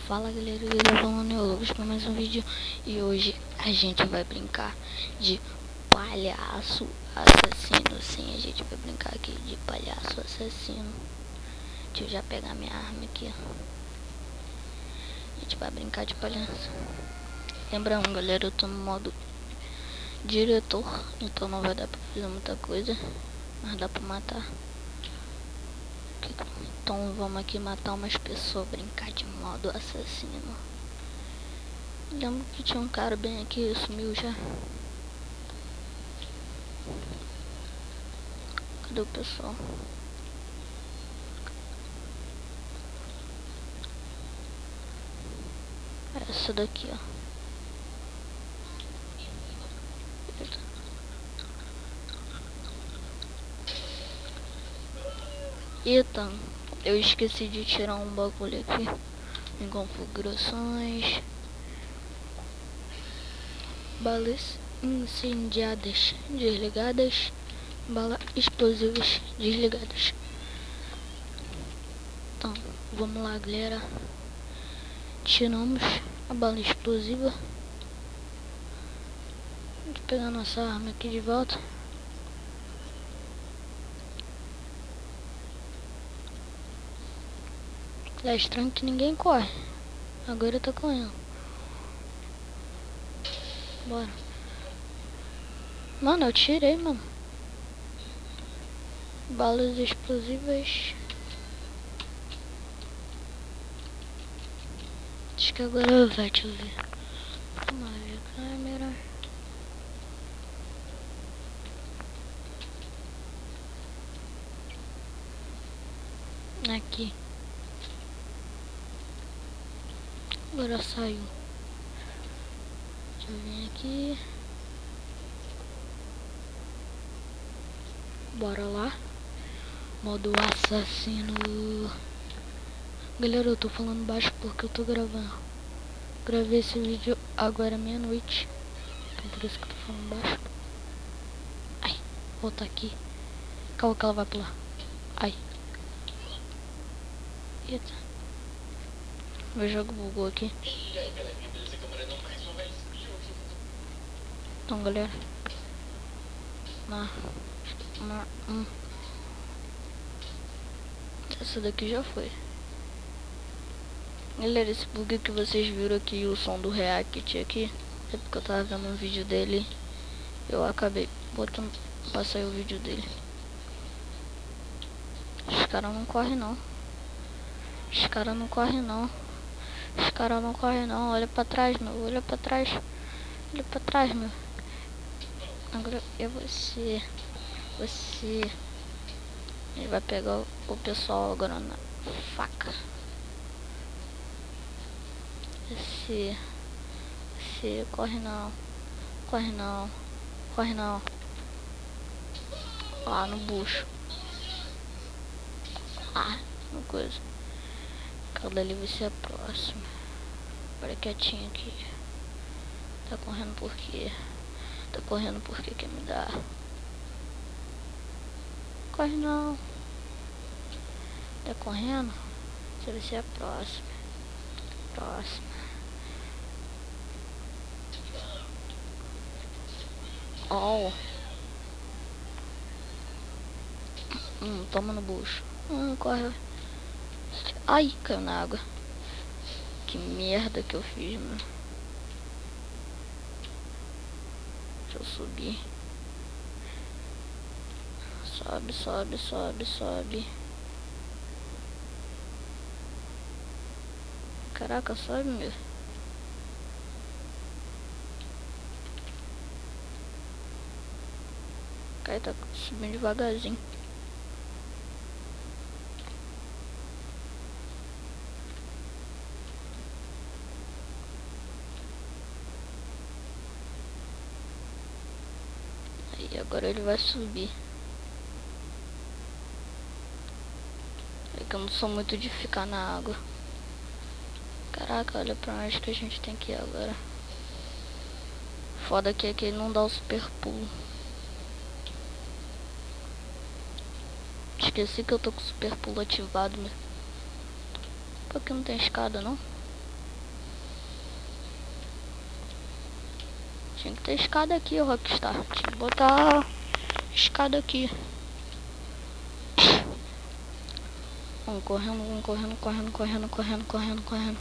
Fala galera, eu tô falando Neologos para mais um vídeo. E hoje a gente vai brincar de palhaço assassino. Sim, a gente vai brincar aqui de palhaço assassino. Deixa eu já pegar minha arma aqui. A gente vai brincar de palhaço. Lembrando galera, eu tô no modo diretor, então não vai dar pra fazer muita coisa, mas dá pra matar. Então vamos aqui matar umas pessoas, brincar de modo assassino. Lembro que tinha um cara bem aqui, sumiu já. Cadê o pessoal? Essa daqui, ó. Eita, eu esqueci de tirar um bagulho aqui em configurações. Balas incendiadas desligadas, balas explosivas desligadas. Então, vamos lá galera. Tiramos a bala explosiva. Vou pegar nossa arma aqui de volta. É estranho que ninguém corre. Agora tá correndo. Bora. Mano, eu tirei, mano. Balas explosivas. Acho que agora vai te ver. Vamos ver a câmera. Aqui. Agora saiu. Deixa eu vir aqui. Bora lá. Modo assassino. Galera, eu tô falando baixo porque eu tô gravando. Gravei esse vídeo agora meia-noite. Então por isso que eu tô falando baixo. Ai, volta aqui. Calma que ela vai pular. Ai. Eita. Meu jogo bugou aqui. Então galera. Essa daqui já foi. Galera, esse bug que vocês viram aqui, o som do React aqui, é porque eu tava vendo um vídeo dele. Eu acabei botando pra sair o vídeo dele. Os caras não correm não. Os caras não correm não. Os caras não correm não. Olha pra trás, meu. Olha pra trás. Olha pra trás, meu. Agora é você. Você. Ele vai pegar o pessoal agora na faca. Você corre não. Corre não. Corre não. Lá no bucho. Ah, uma coisa. Cada ali vai ser a próxima. Para quietinho aqui. Tá correndo por quê? Tá correndo porque quer me dar. Corre não. Tá correndo? Você vai ser a próxima. Próxima. Oh. Toma no bucho. Corre. Ai, caiu na água. Que merda que eu fiz, mano. Deixa eu subir. Sobe, sobe, sobe, sobe. Caraca, sobe, meu. O cara tá subindo devagarzinho. Aí agora ele vai subir. É que eu não sou muito de ficar na água. Caraca, olha pra onde que a gente tem que ir agora. Foda que é que ele não dá o super pulo. Esqueci que eu tô com o super pulo ativado, meu. Por que não tem escada, não? Tinha que ter escada aqui, Rockstar. Tinha que botar escada aqui. Vamos correndo, vamos correndo, correndo, correndo, correndo, correndo, correndo.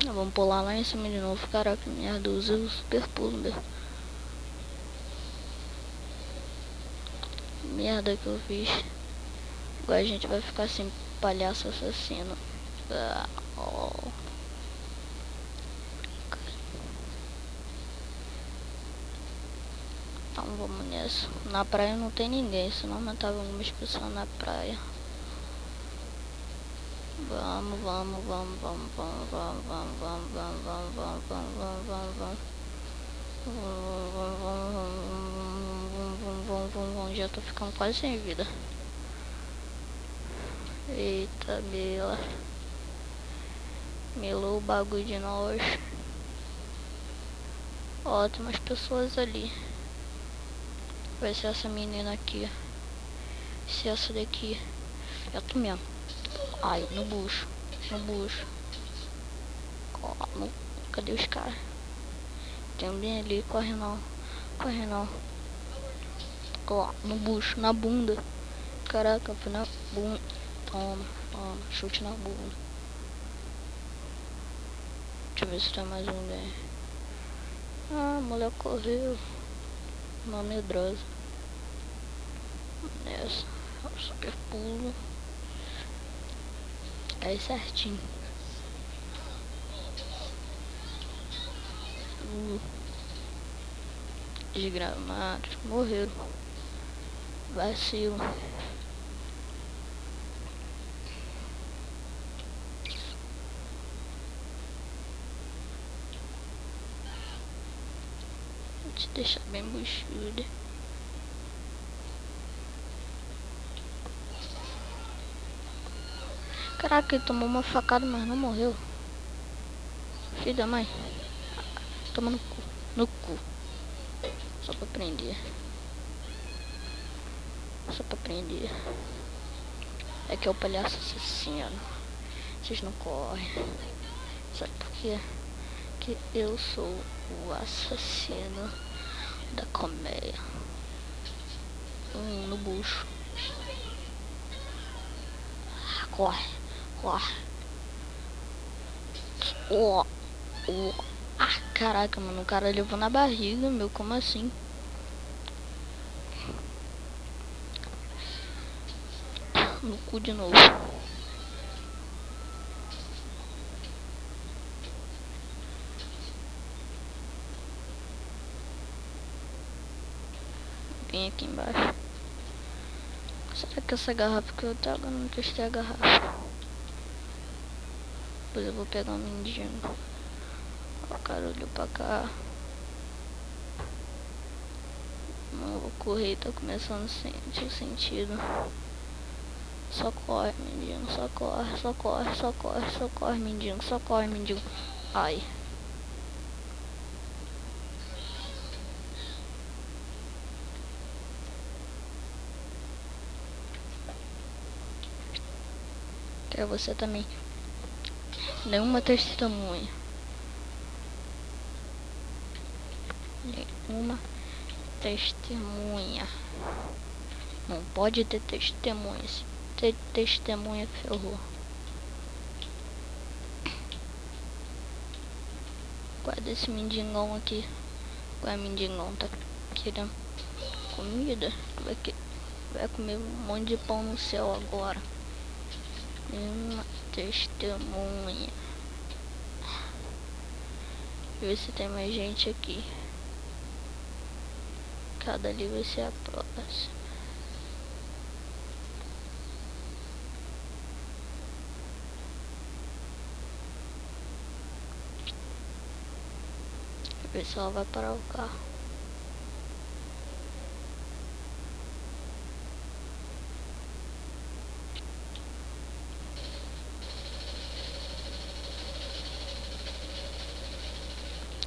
Vamos pular lá em cima de novo. Caraca, que merda, eu usei o super pulo mesmo. Merda que eu fiz. Agora a gente vai ficar sem palhaço assassino. Então vamos nessa. Na praia não tem ninguém, senão matava algumas pessoas na praia. Vamos, vamos, vamos, vamos, vamos, vamos, vamos, vamos, vamos, vamos, vamos, vamos, vamos, vamos. Já tô ficando quase sem vida. Eita, Mila. Milou o bagulho de nós. Ó, tem umas pessoas ali. Vai ser essa menina aqui. Se essa daqui. Já tô mesmo. Ai, no bucho. No bucho. Ó, cadê os caras? Tem um bem ali. Corre não. Corre não. Ó, no bucho. Na bunda. Caraca, foi na bunda. Toma, toma. Chute na bunda. Deixa eu ver se tem mais um bem. Ah, a mulher correu. Uma medrosa. Nessa. Super pulo. Aí certinho. Desgramados. Morreram. Vacilo. Vou te deixar bem buchuda. Caraca, ele tomou uma facada, mas não morreu. Filho da mãe. Toma no cu. No cu. Só pra prender. Só pra prender. É que é o palhaço assassino. Vocês não correm. Sabe por quê? Que eu sou o assassino da colmeia. No bucho. Corre. Corre. Ah, caraca, mano. O cara levou na barriga, meu. Como assim? No cu de novo. Vem aqui embaixo. Será que essa garrafa que eu trago não testei a garrafa? Depois eu vou pegar um mendigo. O cara olhou pra cá. Não vou correr, tá começando a sentir sentido. Só corre, mendigo, só corre, só corre, só corre, só corre, mendigo, só corre, mendigo. Ai. Quero você também. Nenhuma testemunha. Nenhuma testemunha. Não pode ter testemunha. Se ter testemunha, ferrou. Guarda esse mendigão aqui. Qual é mendigão? Tá querendo comida? Vai comer um monte de pão no céu agora. Nenhuma testemunha. Ver se tem mais gente aqui. Cada ali vai ser a próxima. O pessoal vai parar o carro.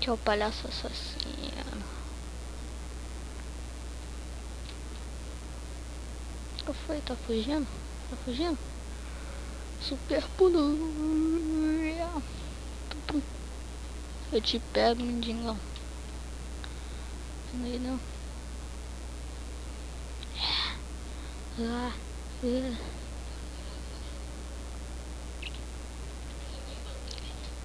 Que é o palhaço assassino. O que foi? Tá fugindo? Tá fugindo? Super pulo. Eu te pego, mendigão. Não, não.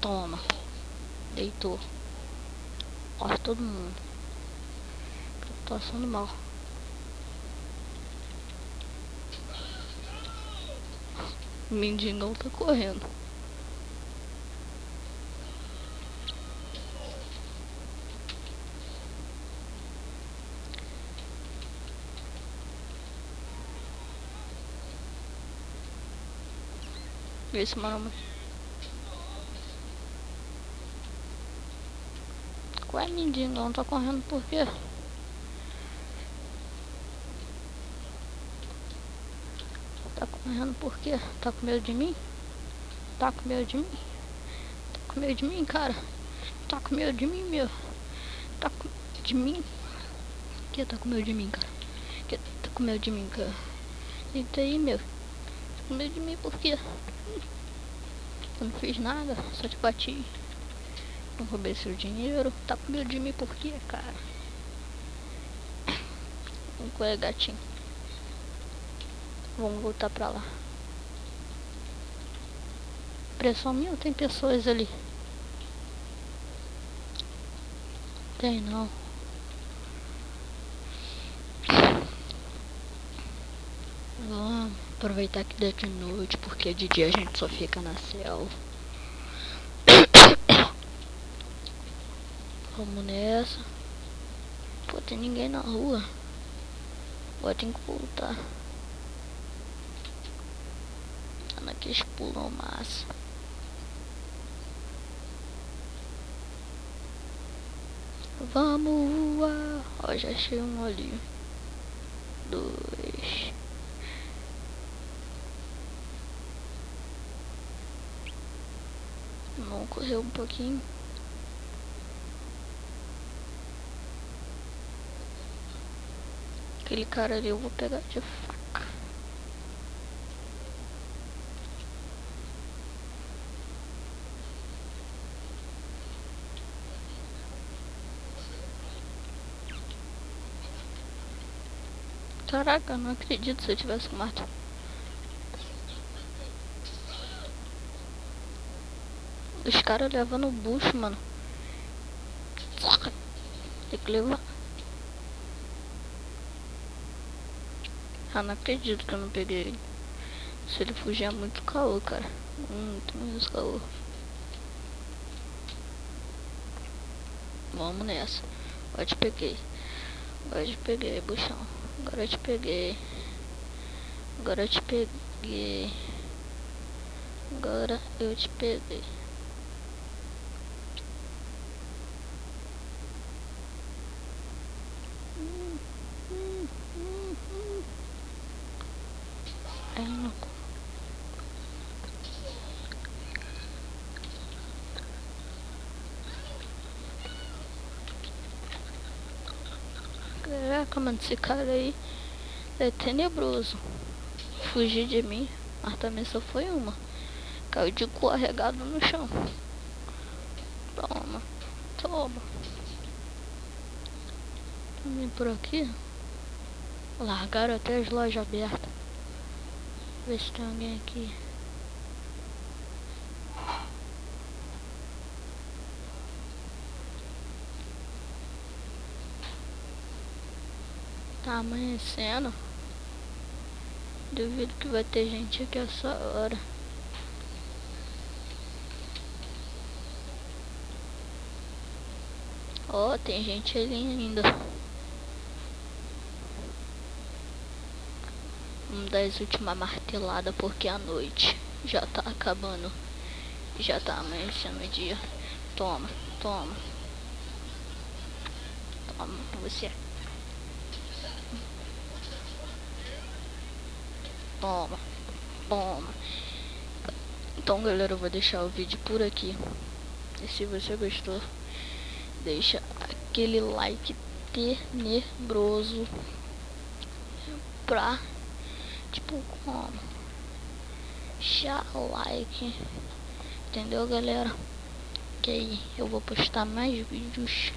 Toma. Deitou. Corre todo mundo. Tô passando mal. O mendigão tá correndo. Esse mano. Qual é, mendigão? Tá correndo por quê? Tá correndo por quê? Tá com medo de mim? Tá com medo de mim? Tá com medo de mim, cara? Tá com medo de mim, meu? Tá com medo de mim? Que tá com medo de mim, cara? Que tá com medo de mim, cara? Eita aí, meu. Tá com medo de mim por quê? Eu não fiz nada, só te bati. Não roubei seu dinheiro. Tá com medo de mim por quê, cara? Qual é, gatinho? Vamos voltar pra lá. Pressão minha ou tem pessoas ali? Tem não. Vamos aproveitar que dá de noite, porque de dia a gente só fica na selva. Vamos nessa. Pô, tem ninguém na rua. Agora tem que voltar. Naqueles pulam massa. Vamos voar. Ó, já achei um ali. 2. Vamos correr um pouquinho. Aquele cara ali eu vou pegar de faca. Caraca, eu não acredito se eu tivesse com mato. Os caras levando o bucho, mano. Tem que levar. Ah, não acredito que eu não peguei ele. Se ele fugir é muito calor, cara. Muito calor. Vamos nessa. Agora te peguei. Agora te peguei, buchão. Agora te peguei. Agora te peguei. Agora eu te peguei. Ai, não. Caraca, mano, esse cara aí é tenebroso. Fugir de mim, mas também só foi uma. Caiu de cu arregado no chão. Toma, toma. Também por aqui. Largaram até as lojas abertas. Ver se tem alguém aqui. Tá amanhecendo. Duvido que vai ter gente aqui essa hora. Ó, tem gente ali ainda. Vamos dar as últimas marteladas porque a noite já tá acabando. Já tá amanhecendo o dia. Toma, toma. Toma, você. Toma, toma. Então, galera, eu vou deixar o vídeo por aqui. E se você gostou, deixa aquele like tenebroso pra, tipo, como? deixa o like, entendeu, galera? Que aí eu vou postar mais vídeos,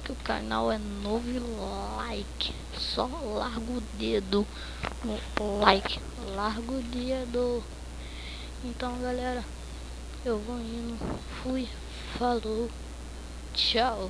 que o canal é novo e like, só larga o dedo no like, larga o dedo. Então, galera, eu vou indo, fui, falou, tchau.